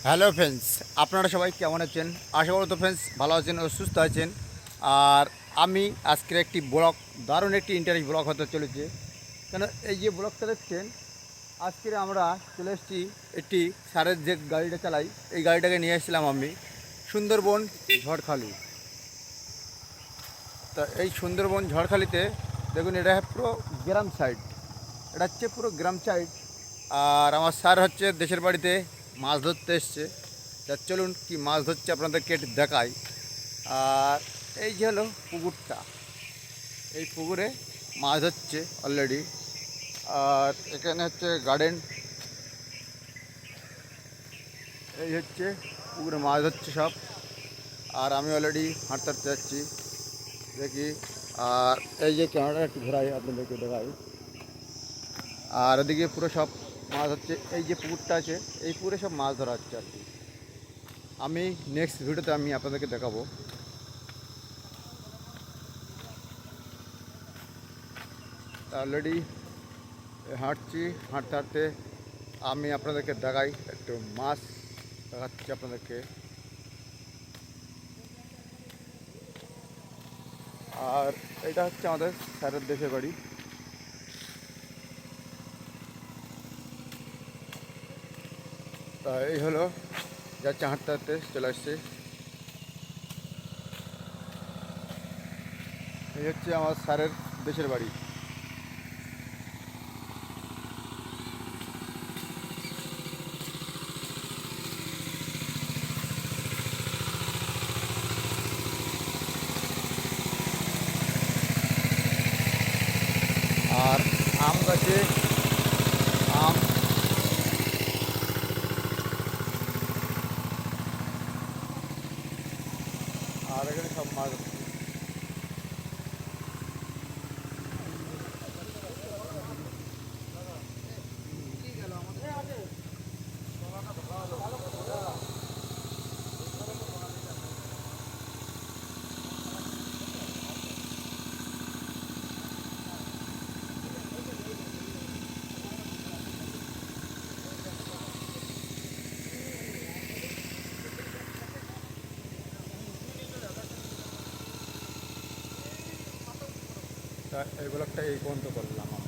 Hello friends, আপনারা সবাই কেমন আছেন? আশা করি তো ফ্রেন্ডস ভালো আছেন ও সুস্থ আছেন। আর আমি আজকের একটি ব্লগ, দারুণ একটি ইন্টারেস্ট ব্লগ হতে চলেছে। কেন এই যে ব্লগটা দেখছেন, আজকে আমরা চলে এসেছি একটি সারের যে গাড়িটা চালাই, এই গাড়িটাকে নিয়ে এসেছিলাম আমি সুন্দরবন ঝড়খালি। তা এই সুন্দরবন ঝড়খালিতে দেখুন, এটা পুরো গ্রাম সাইড, এটা হচ্ছে পুরো গ্রাম সাইড। আর আমার স্যার হচ্ছে দেশের বাড়িতে মাছ ধরতে এসছে। তা চলুন কি মাছ ধরছে আপনাদেরকে একটু দেখাই। আর এই যে হলো পুকুরটা, এই পুকুরে মাছ ধরছে অলরেডি। আর এখানে হচ্ছে গার্ডেন, এই হচ্ছে পুকুরে মাছ ধরছে সব। আর আমি অলরেডি হাঁটতে হাঁটতে যাচ্ছি, দেখি। আর এই যে ক্যামেরাটা একটু ঘোরাই আপনাদেরকে দেখাই। আর ওদিকে পুরো সব মাছ হচ্ছে, এই যে পুকুরটা আছে এই পুকুরে সব মাছ ধরা হচ্ছে আর কি। আমি নেক্সট ভিডিওতে আমি আপনাদেরকে দেখাবো। অলরেডি হাঁটছি, হাঁটতে হাঁটতে আমি আপনাদেরকে দেখাই, একটু মাছ দেখাচ্ছি আপনাদেরকে। আর এটা হচ্ছে আমাদের স্যারের দেশের বাড়ি। তা এই হলো, যাচ্ছে হাঁটতে হাঁটতে চলে আসছে। এই হচ্ছে আমার স্যারের দেশের বাড়ি। আর আম গাছে আম, আর এখানে সব মাছ হচ্ছে। তা এই ব্লগটা এই পর্যন্ত করলাম।